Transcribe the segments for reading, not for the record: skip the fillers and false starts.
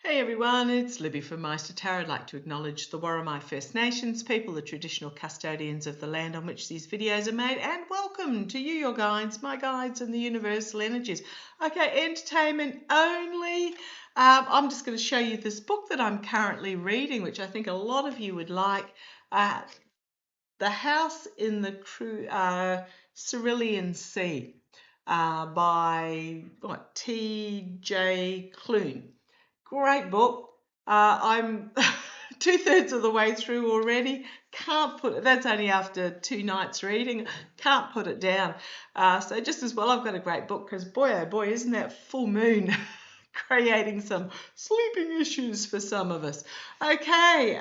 Hey everyone, it's Libby from Maighstir Tarot. I'd like to acknowledge the Worimi First Nations people, the traditional custodians of the land on which these videos are made, and welcome to you, your guides, my guides, and the universal energies. Okay, entertainment only. I'm just going to show you this book that I'm currently reading, which I think a lot of you would like. The House in the Cerulean Sea by T.J. Clune. Great book. I'm 2/3 of the way through already. Can't put it, that's only after 2 nights reading. Can't put it down. So just as well I've got a great book because boy, oh boy, isn't that full moon creating some sleeping issues for some of us. Okay,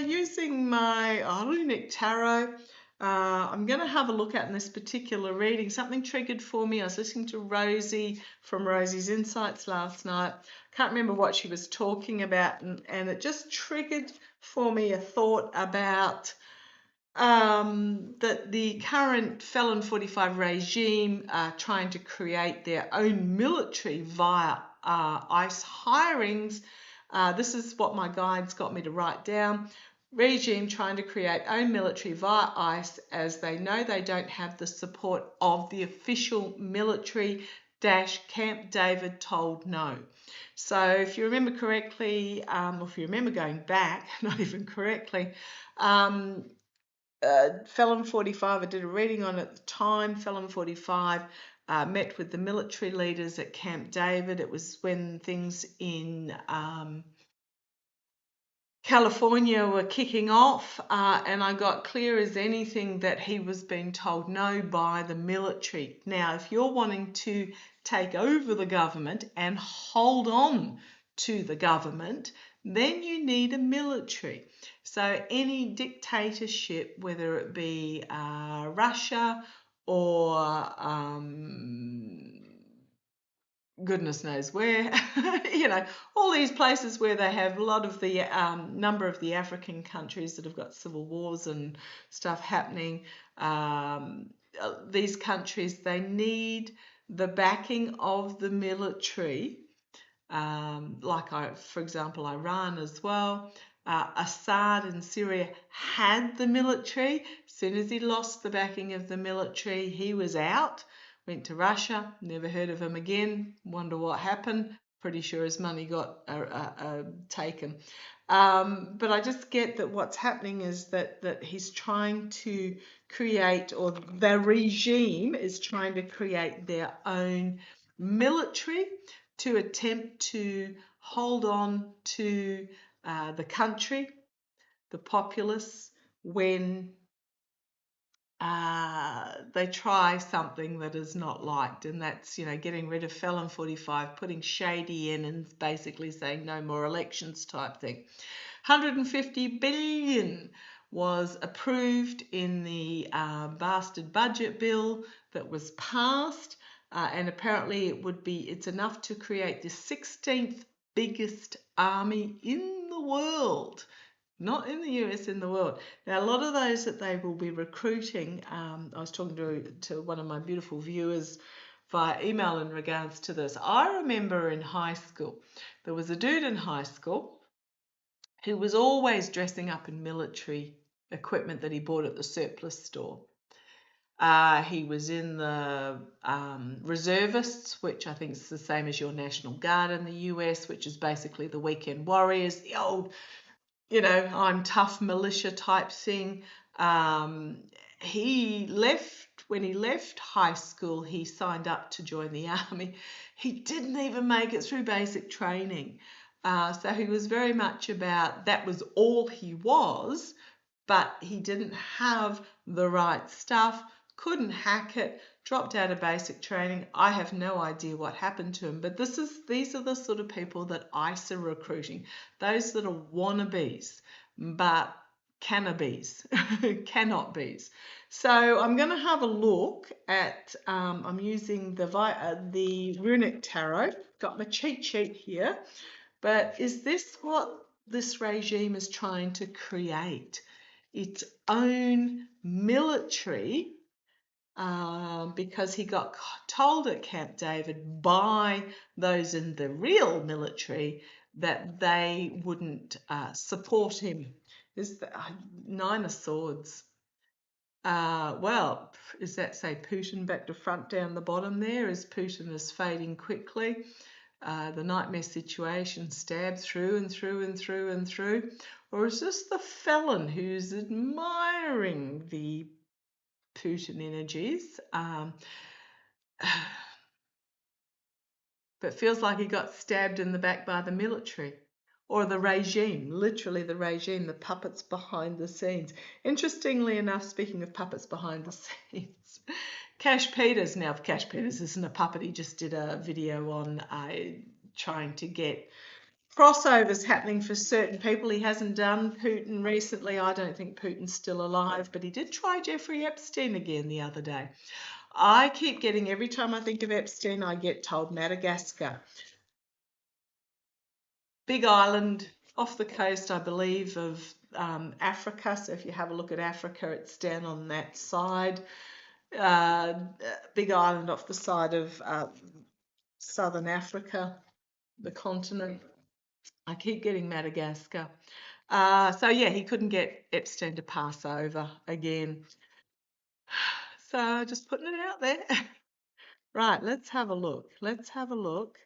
using my runic tarot. I'm going to have a look at in this particular reading. Something triggered for me. I was listening to Rosie from Rosie's Insights last night. Can't remember what she was talking about, and it just triggered for me a thought about that the current Felon 45 regime are trying to create their own military via ICE hirings. This is what my guides got me to write down. Regime trying to create own military via ICE as they know they don't have the support of the official military Camp David told no. So if you remember correctly, or if you remember going back, not even correctly, Felon 45, I did a reading on it at the time. Felon 45 met with the military leaders at Camp David. It was when things in California were kicking off, and I got clear as anything that he was being told no by the military. Now, if you're wanting to take over the government and hold on to the government, then you need a military. So any dictatorship, whether it be Russia or goodness knows where, all these places where they have a lot of the number of the African countries that have got civil wars and stuff happening. These countries, they need the backing of the military, for example, Iran as well. Assad in Syria had the military. As soon as he lost the backing of the military, he was out. Went to Russia, never heard of him again. Wonder what happened. Pretty sure his money got taken. But I just get that what's happening is that he's trying to create, or the regime is trying to create their own military to attempt to hold on to the country, the populace, when they try something that is not liked, and that's getting rid of Felon 45, putting Shady in, and basically saying no more elections type thing. 150 billion was approved in the bastard budget bill that was passed, and apparently it's enough to create the 16th biggest army in the world. Not in the US, in the world. Now, a lot of those that they will be recruiting, I was talking to one of my beautiful viewers via email in regards to this. I remember in high school, there was a dude in high school who was always dressing up in military equipment that he bought at the surplus store. He was in the reservists, which I think is the same as your National Guard in the US, which is basically the weekend warriors, the old I'm tough militia type thing. When he left high school, he signed up to join the army. He didn't even make it through basic training. So he was very much about, that was all he was, but he didn't have the right stuff, couldn't hack it, dropped out of basic training. I have no idea what happened to him, but these are the sort of people that ICE are recruiting, those that are wannabes, but cannot-bees. So I'm going to have a look at, I'm using the runic tarot, got my cheat sheet here, but is this what this regime is trying to create? Its own military because he got told at Camp David by those in the real military that they wouldn't support him. Is the Nine of Swords. Well, is that say Putin back to front down the bottom there? As Putin is fading quickly, the nightmare situation stabbed through and through and through and through, or is this the felon who's admiring the Putin energies, but feels like he got stabbed in the back by the military or the regime, literally the regime, the puppets behind the scenes. Interestingly enough, speaking of puppets behind the scenes, Cash Peters, now if Cash Peters isn't a puppet, he just did a video on trying to get crossovers happening for certain people. He hasn't done Putin recently. I don't think Putin's still alive, but he did try Jeffrey Epstein again the other day. I keep getting, every time I think of Epstein, I get told Madagascar. Big island off the coast, I believe, of Africa. So if you have a look at Africa, it's down on that side. Big island off the side of southern Africa, the continent. I keep getting Madagascar. So yeah, he couldn't get Epstein to pass over again. So just putting it out there. Right, let's have a look. Let's have a look.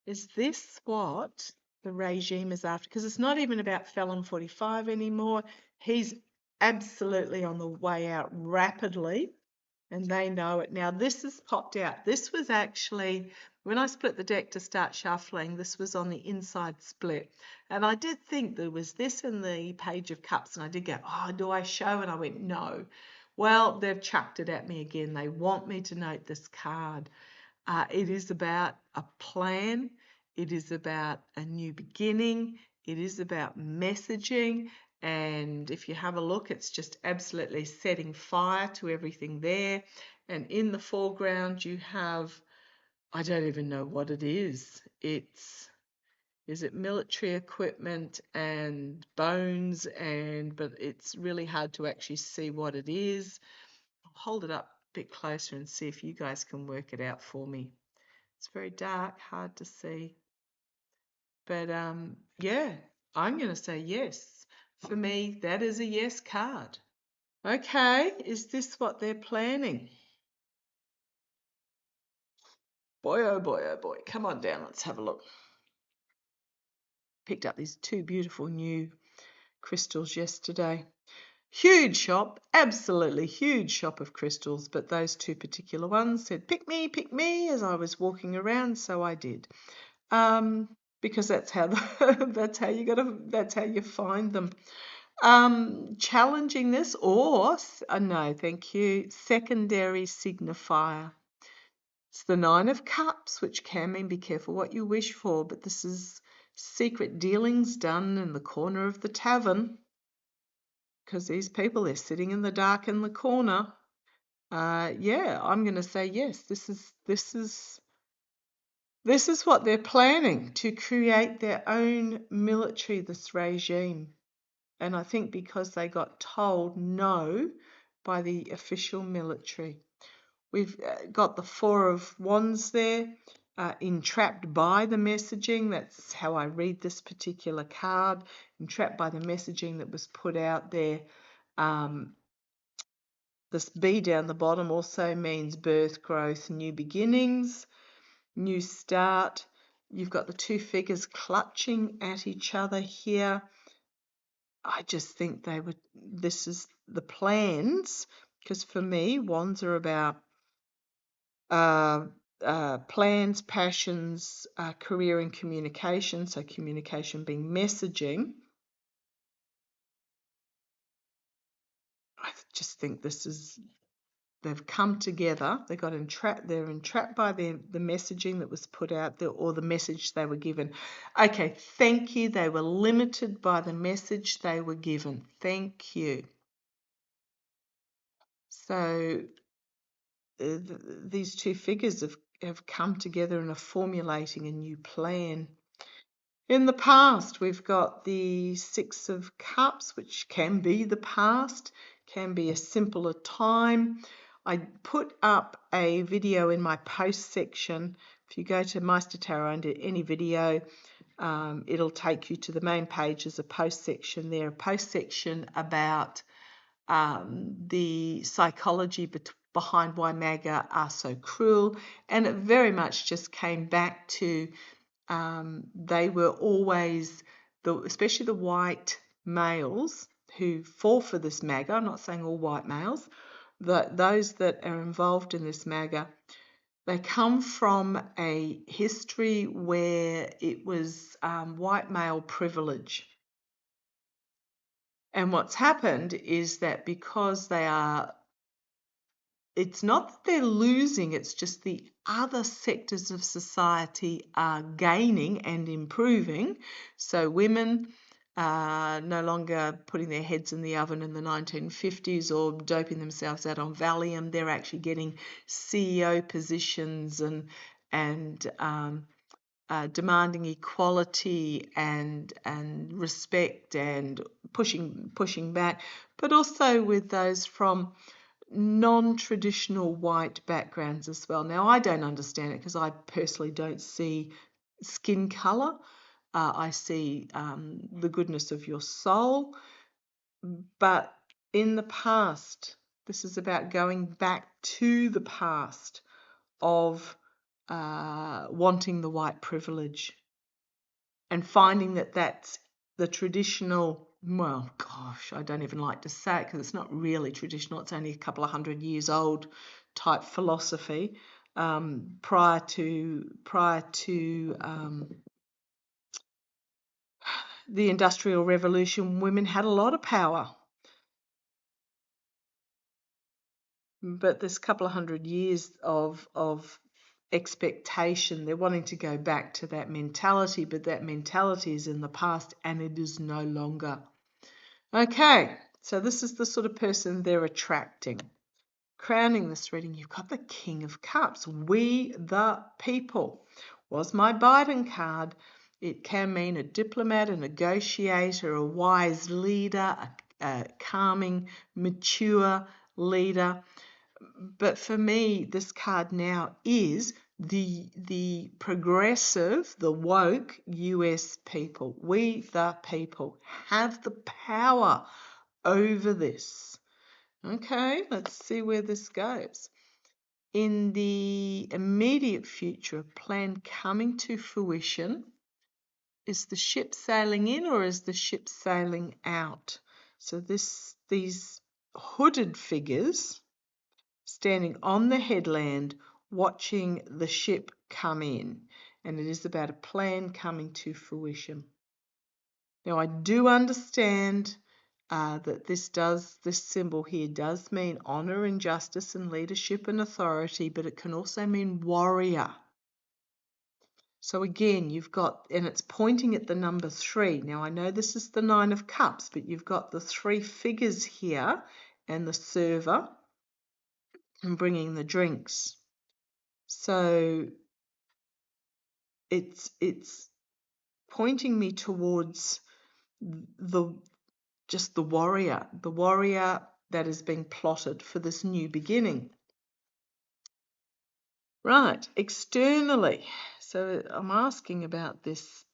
Is this what the regime is after? Because it's not even about Felon 45 anymore. He's absolutely on the way out rapidly, and they know it. Now, this has popped out. This was actually, when I split the deck to start shuffling, this was on the inside split. And I did think there was this in the Page of Cups, and I did go, oh, do I show? And I went, no. Well, they've chucked it at me again. They want me to note this card. It is about a plan. It is about a new beginning. It is about messaging. And if you have a look, it's just absolutely setting fire to everything there. And in the foreground, you have, I don't even know what it is. Is it military equipment and bones? But it's really hard to actually see what it is. I'll hold it up a bit closer and see if you guys can work it out for me. It's very dark, hard to see. But yeah, I'm going to say yes. For me, that is a yes card. Okay, is this what they're planning? Boy, oh boy, oh boy. Come on down, let's have a look. Picked up these two beautiful new crystals yesterday. Huge shop, absolutely huge shop of crystals, but those two particular ones said, pick me, as I was walking around, so I did. Because that's how that's how you find them. Challenging this or no, thank you. Secondary signifier. It's the Nine of Cups, which can mean be careful what you wish for, but this is secret dealings done in the corner of the tavern. Because these people, they're sitting in the dark in the corner. Yeah, I'm going to say yes. This is what they're planning, to create their own military, this regime. And I think because they got told no by the official military. We've got the Four of Wands there, entrapped by the messaging. That's how I read this particular card, entrapped by the messaging that was put out there. This B down the bottom also means birth, growth, new beginnings, new start. You've got the two figures clutching at each other here. I just think this is the plans, because for me, wands are about plans, passions, career and communication. So communication being messaging. I just think they've come together. They got entrapped. They're entrapped by the messaging that was put out there, or the message they were given. Okay, thank you. They were limited by the message they were given. Thank you. So these two figures have come together and are formulating a new plan. In the past, we've got the Six of Cups, which can be the past, can be a simpler time. I put up a video in my post section. If you go to Meister Tarot under any video, it'll take you to the main page. There's a post section there, a post section about the psychology behind why MAGA are so cruel. And it very much just came back to they were always, especially the white males who fall for this MAGA. I'm not saying all white males, but those that are involved in this MAGA, they come from a history where it was white male privilege. And what's happened is that because they are, it's not that they're losing, it's just the other sectors of society are gaining and improving. So women are no longer putting their heads in the oven in the 1950s or doping themselves out on Valium. They're actually getting CEO positions and demanding equality and respect and pushing back, but also with those from non-traditional white backgrounds as well. Now, I don't understand it because I personally don't see skin colour. I see the goodness of your soul. But in the past, this is about going back to the past of wanting the white privilege and finding that that's the traditional, well, gosh, I don't even like to say it because it's not really traditional. It's only a couple of 100 years old type philosophy. Prior to the Industrial Revolution, women had a lot of power. But this couple of 100 years of expectation, they're wanting to go back to that mentality, but that mentality is in the past and it is no longer. Okay, so this is the sort of person they're attracting. Crowning this reading, you've got the King of Cups. We the people was my Biden card. It can mean a diplomat, a negotiator, a wise leader, a calming, mature leader. But for me, this card now is the progressive, the woke US people. We the people have the power over this. Okay, let's see where this goes. In the immediate future, a plan coming to fruition. Is the ship sailing in or is the ship sailing out? So these hooded figures standing on the headland watching the ship come in, and it is about a plan coming to fruition. Now, I do understand that this symbol here does mean honor and justice and leadership and authority, but it can also mean warrior. So again, you've got, and it's pointing at the number 3. Now, I know this is the 9 of Cups, but you've got the 3 figures here and the server and bringing the drinks. So it's pointing me towards the warrior that is being plotted for this new beginning. Right, externally. So I'm asking about this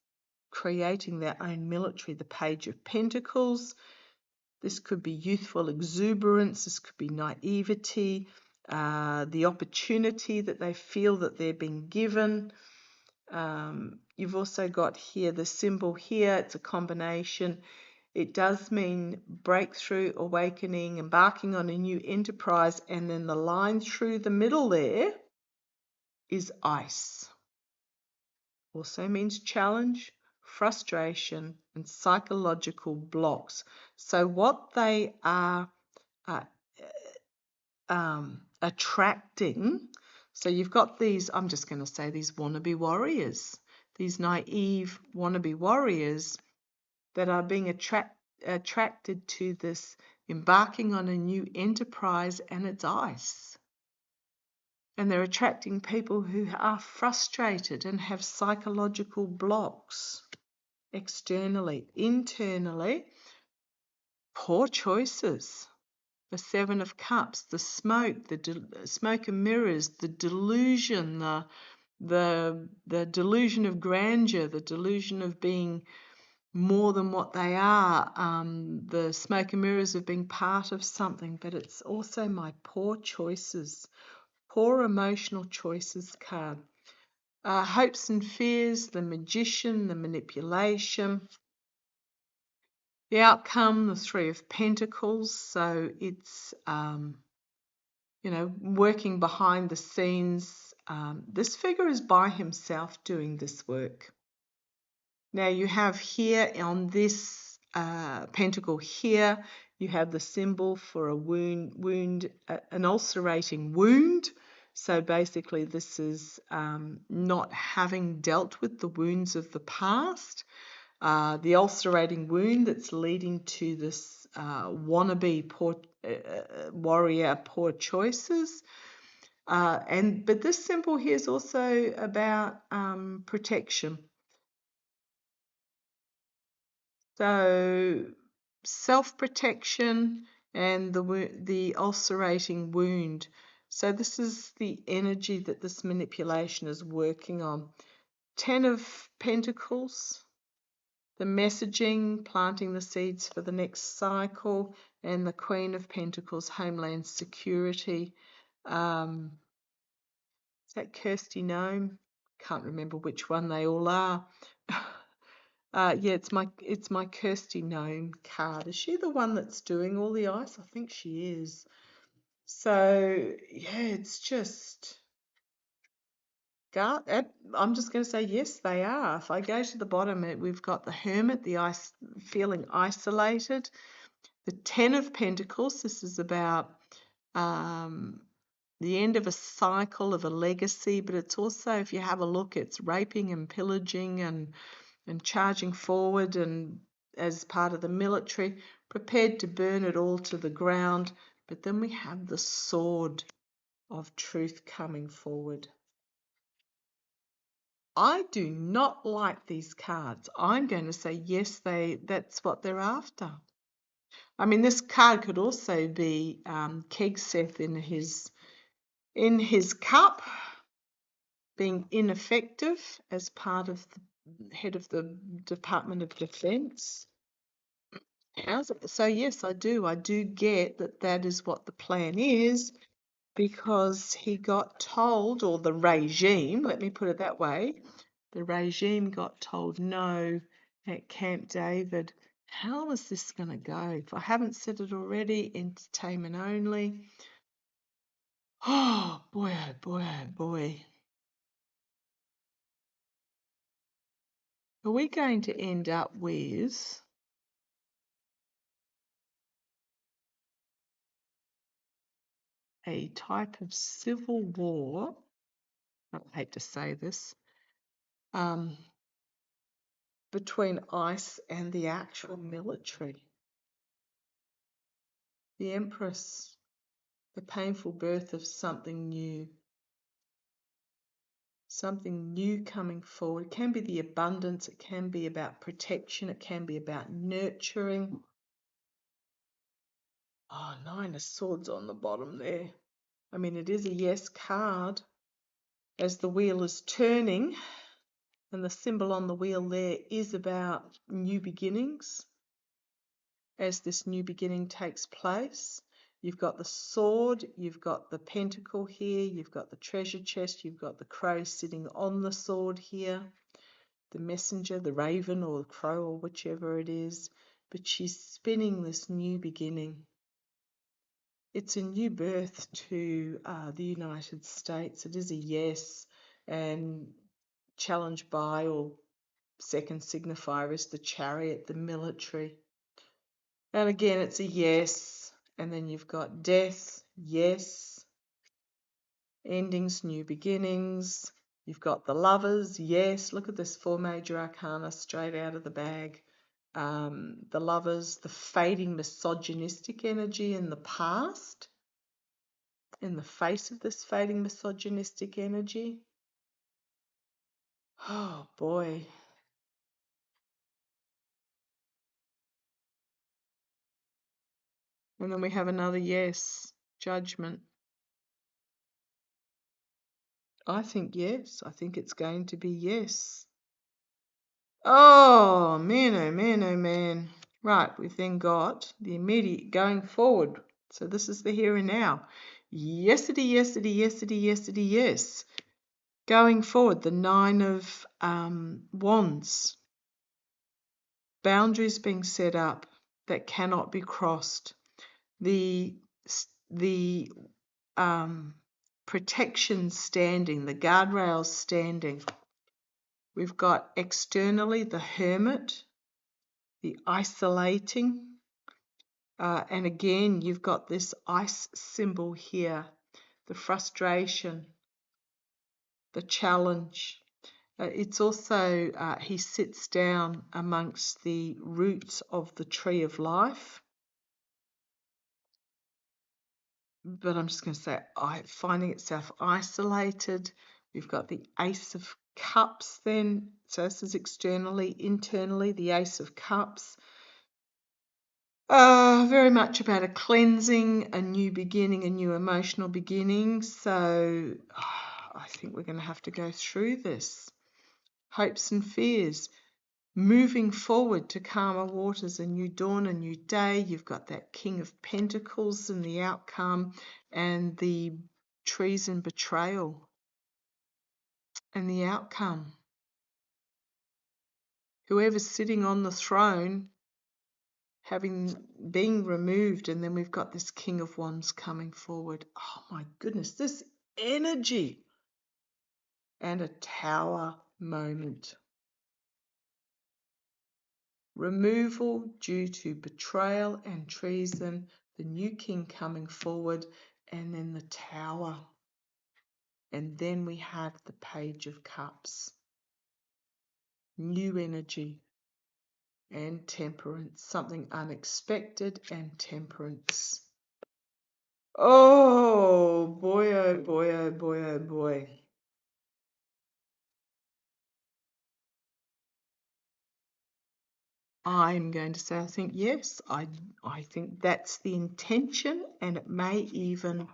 creating their own military, the Page of Pentacles. This could be youthful exuberance, this could be naivety, the opportunity that they feel that they're being given. You've also got here the symbol here, it's a combination. It does mean breakthrough, awakening, embarking on a new enterprise, and then the line through the middle there is ice. Also means challenge, frustration, and psychological blocks. So what they are attracting, so you've got these, I'm just going to say these wannabe warriors, these naive wannabe warriors that are being attracted to this embarking on a new enterprise, and it's ice. And they're attracting people who are frustrated and have psychological blocks. Externally, internally, poor choices. The Seven of Cups, the smoke, smoke and mirrors, the delusion, the delusion of grandeur, the delusion of being more than what they are, the smoke and mirrors of being part of something, but it's also my poor choices, poor emotional choices card. Hopes and fears, the magician, the manipulation, the outcome, the Three of Pentacles. So it's, working behind the scenes. This figure is by himself doing this work. Now you have here on this pentacle here, you have the symbol for a wound, an ulcerating wound. So basically this is not having dealt with the wounds of the past. The ulcerating wound that's leading to this wannabe poor warrior, poor choices. But this symbol here is also about protection. So self-protection and the ulcerating wound. So this is the energy that this manipulation is working on. 10 of Pentacles, the messaging, planting the seeds for the next cycle, and the Queen of Pentacles, homeland security. Is that Kirsty Gnome? Can't remember which one they all are. Yeah, it's my Kirsty Gnome card. Is she the one that's doing all the ice? I think she is. So yeah, it's just I'm just going to say yes, they are. If I go to the bottom, we've got the Hermit, the feeling isolated. The 10 of Pentacles. This is about the end of a cycle of a legacy, but it's also, if you have a look, it's raping and pillaging and charging forward, and as part of the military, prepared to burn it all to the ground. But then we have the sword of truth coming forward. I do not like these cards. I'm going to say yes, that's what they're after. I mean, this card could also be Kegseth in his cup, being ineffective as part of the head of the Department of Defense. So yes, I do get that is what the plan is, because he got told, or the regime, let me put it that way, the regime got told no at Camp David. How is this going to go? If I haven't said it already, entertainment only. Oh boy, oh boy, oh boy. Are we going to end up with a type of civil war? I hate to say this. Between ICE and the actual military. The Empress, the painful birth of something new. Something new coming forward. It can be the abundance, it can be about protection, it can be about nurturing. Oh, 9 of Swords on the bottom there. I mean, it is a yes card as the wheel is turning, and the symbol on the wheel there is about new beginnings. As this new beginning takes place, you've got the sword, you've got the pentacle here, you've got the treasure chest, you've got the crow sitting on the sword here, the messenger, the raven or the crow or whichever it is, but she's spinning this new beginning. It's a new birth to the United States. It is a yes, and challenged by, or second signifier is the Chariot, the military. And again, it's a yes. And then you've got death, yes. Endings, new beginnings. You've got the Lovers, yes. Look at this 4 major arcana straight out of the bag. The Lovers, the fading misogynistic energy in the past. In the face of this fading misogynistic energy. Oh boy. And then we have another yes, judgment. I think yes. I think it's going to be yes. Oh, man, oh, man, oh, man. Right, we've then got the immediate going forward. So this is the here and now. Yesity, yesity, yesity, yesity, yes. Going forward, the Nine of Wands. Boundaries being set up that cannot be crossed. The protection standing, the guardrails standing. We've got externally the Hermit, the isolating, and again you've got this ice symbol here, the frustration, the challenge. It's also, he sits down amongst the roots of the tree of life. But I'm just going to say, finding itself isolated. We've got the Ace of Cups then. So this is externally, internally, the Ace of Cups. Very much about a cleansing, a new beginning, a new emotional beginning. So I think we're going to have to go through this. Hopes and fears. Moving forward to calmer waters, a new dawn, a new day. You've got that King of Pentacles and the outcome, and the treason, betrayal, and the outcome. Whoever's sitting on the throne being removed, and then we've got this King of Wands coming forward. Oh my goodness, this energy, and a Tower moment. Removal due to betrayal and treason, the new king coming forward, and then the Tower. And then we have the Page of Cups. New energy and temperance, something unexpected, and temperance. Oh boy, oh boy, oh boy, oh boy. I'm going to say, I think yes. I think that's the intention, and it may even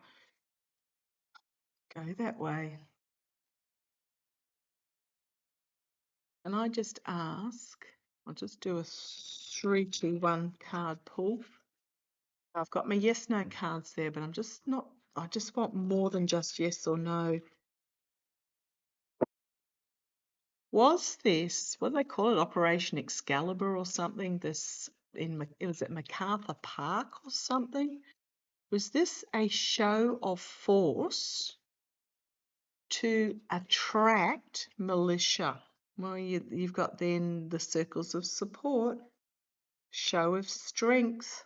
go that way. And I just ask, I'll just do a 3-2-1 card pull. I've got my yes, no cards there, but I'm just not, I just want more than just yes or no. Was this, what do they call it, Operation Excalibur or something? This it was at MacArthur Park or something? Was this a show of force to attract militia? Well, you've got then the circles of support, show of strength.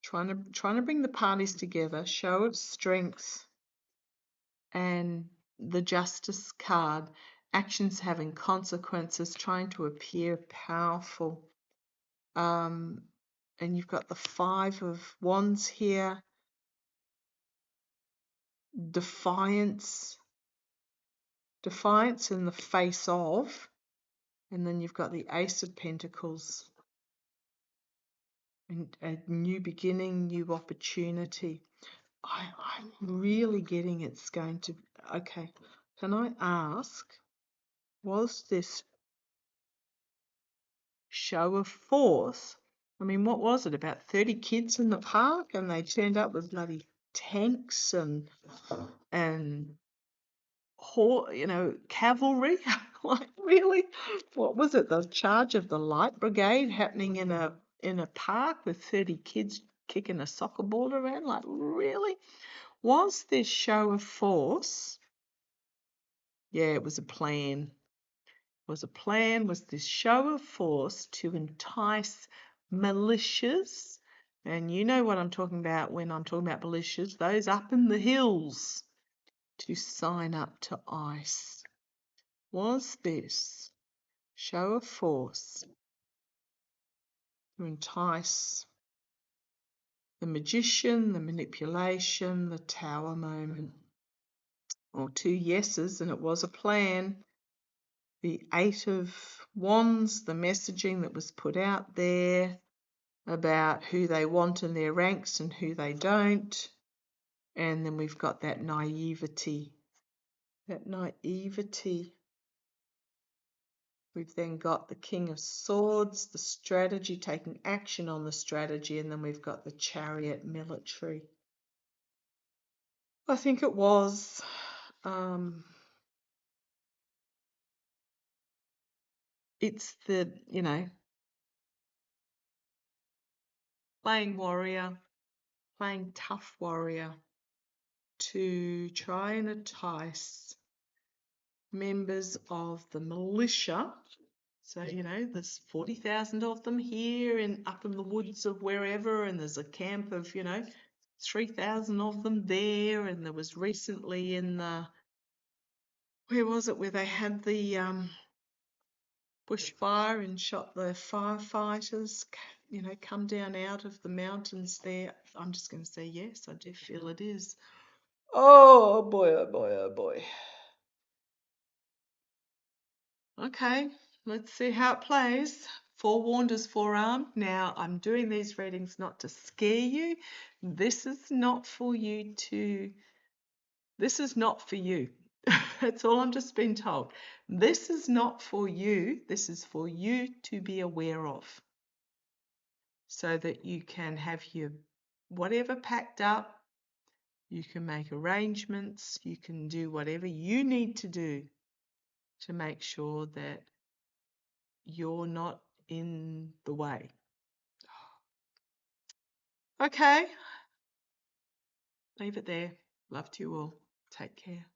Trying to bring the parties together, show of strength, and the Justice card, actions having consequences, trying to appear powerful. And you've got the Five of Wands here, defiance in the face of, and then you've got the Ace of Pentacles, and a new beginning, new opportunity. I'm really getting it's going to, okay, can I ask, was this show of force? I mean, what was it, about 30 kids in the park, and they turned up with bloody tanks and cavalry? Like, really? What was it, the charge of the light brigade happening in a park with 30 kids kicking a soccer ball around? Like, really? Was this show of force? Yeah, it was a plan. Was this show of force to entice militias, and you know what I'm talking about when I'm talking about militias, those up in the hills, to sign up to ICE. Was this show of force to entice the magician, the manipulation, the Tower moment? Or two yeses, and it was a plan. the Eight of Wands, the messaging that was put out there about who they want in their ranks and who they don't. And then we've got that naivety. That naivety. We've then got the King of Swords, the strategy, taking action on the strategy, and then we've got the Chariot, military. I think it was it's the, playing warrior, playing tough warrior to try and entice members of the militia. So, there's 40,000 of them here and up in the woods of wherever, and there's a camp of, 3,000 of them there. And there was recently in where was it, where they had the bushfire and shot the firefighters, come down out of the mountains there. I'm just going to say yes, I do feel it is. Oh boy, oh boy, oh boy. Okay, let's see how it plays. Forewarned is forearmed. Now, I'm doing these readings not to scare you. This is not for you to... This is not for you. That's all I'm just being told. This is not for you. This is for you to be aware of, so that you can have your whatever packed up. You can make arrangements. You can do whatever you need to do to make sure that you're not in the way. Okay, leave it there. Love to you all. Take care.